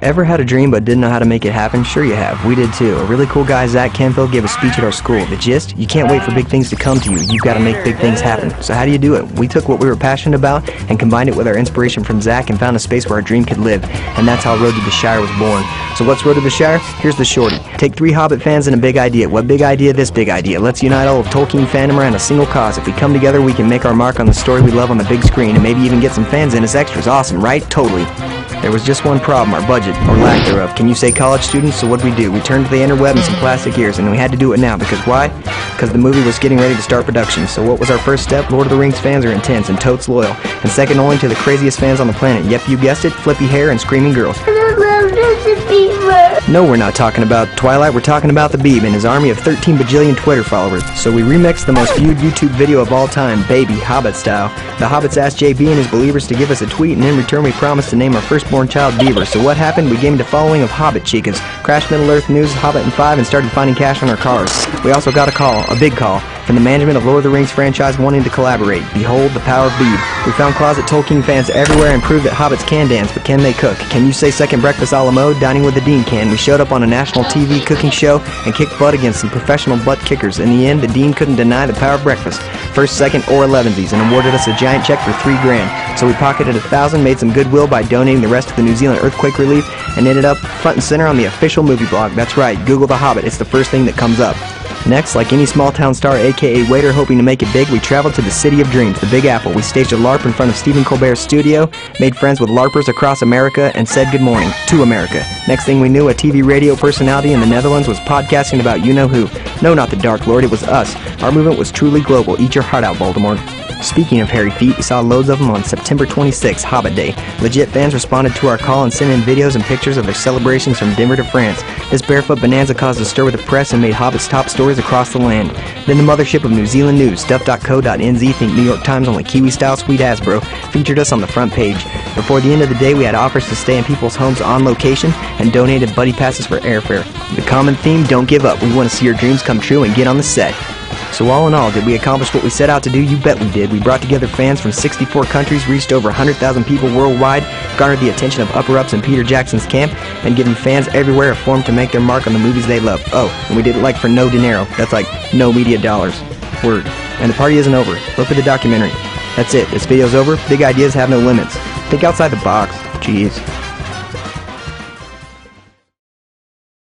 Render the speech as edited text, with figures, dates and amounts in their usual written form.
Ever had a dream but didn't know how to make it happen? Sure you have. We did too. A really cool guy, Zach Canfield, gave a speech at our school. The gist? You can't wait for big things to come to you. You've got to make big things happen. So how do you do it? We took what we were passionate about and combined it with our inspiration from Zach and found a space where our dream could live. And that's how Road to the Shire was born. So what's Road to the Shire? Here's the shorty. Take 3 Hobbit fans and a big idea. What big idea? This big idea. Let's unite all of Tolkien fandom around a single cause. If we come together, we can make our mark on the story we love on the big screen and maybe even get some fans in as extras. Awesome, right? Totally. There was just one problem, our budget, or lack thereof. Can you say college students? So what'd we do? We turned to the interweb and some plastic ears, and we had to do it now, because why? Because the movie was getting ready to start production. So what was our first step? Lord of the Rings fans are intense and totes loyal, and second only to the craziest fans on the planet. Yep, you guessed it, flippy hair and screaming girls. No, we're not talking about Twilight, we're talking about the Beeb and his army of 13 bajillion Twitter followers. So we remixed the most viewed YouTube video of all time, Baby, Hobbit style. The Hobbits asked JB and his believers to give us a tweet, and in return we promised to name our firstborn child Beaver. So what happened? We gained a following of Hobbit chicas, crashed Middle Earth News, Hobbit and 5, and started finding cash on our cars. We also got a call, a big call, from the management of Lord of the Rings franchise wanting to collaborate. Behold the power of Beeb. We found closet Tolkien fans everywhere and proved that Hobbits can dance, but can they cook? Can you say second breakfast a la mode? Dining with the Dean can. We showed up on a national TV cooking show and kicked butt against some professional butt kickers. In the end, the Dean couldn't deny the power of breakfast. First, second, or 11sies, and awarded us a giant check for $3 grand. So we pocketed $1,000, made some goodwill by donating the rest to the New Zealand earthquake relief, and ended up front and center on the official movie blog. That's right, Google The Hobbit. It's the first thing that comes up. Next, like any small town star, aka waiter hoping to make it big, we traveled to the city of dreams, the Big Apple. We staged a LARP in front of Stephen Colbert's studio, made friends with LARPers across America, and said good morning to America. Next thing we knew, a TV radio personality in the Netherlands was podcasting about you-know-who. No, not the Dark Lord, it was us. Our movement was truly global. Eat your heart out, Baltimore. Speaking of hairy feet, we saw loads of them on September 26, Hobbit Day. Legit fans responded to our call and sent in videos and pictures of their celebrations from Denver to France. This barefoot bonanza caused a stir with the press and made Hobbit's top stories across the land. Then the mothership of New Zealand news, stuff.co.nz, think New York Times, only Kiwi-style sweet ass bro, featured us on the front page. Before the end of the day, we had offers to stay in people's homes on location and donated buddy passes for airfare. The common theme, don't give up. We want to see your dreams come true and get on the set. So all in all, did we accomplish what we set out to do? You bet we did. We brought together fans from 64 countries, reached over 100,000 people worldwide, garnered the attention of upper-ups in Peter Jackson's camp, and given fans everywhere a forum to make their mark on the movies they love. Oh, and we did it like for no dinero. That's like no media dollars. Word. And the party isn't over. Look at the documentary. That's it. This video's over. Big ideas have no limits. Think outside the box. Jeez.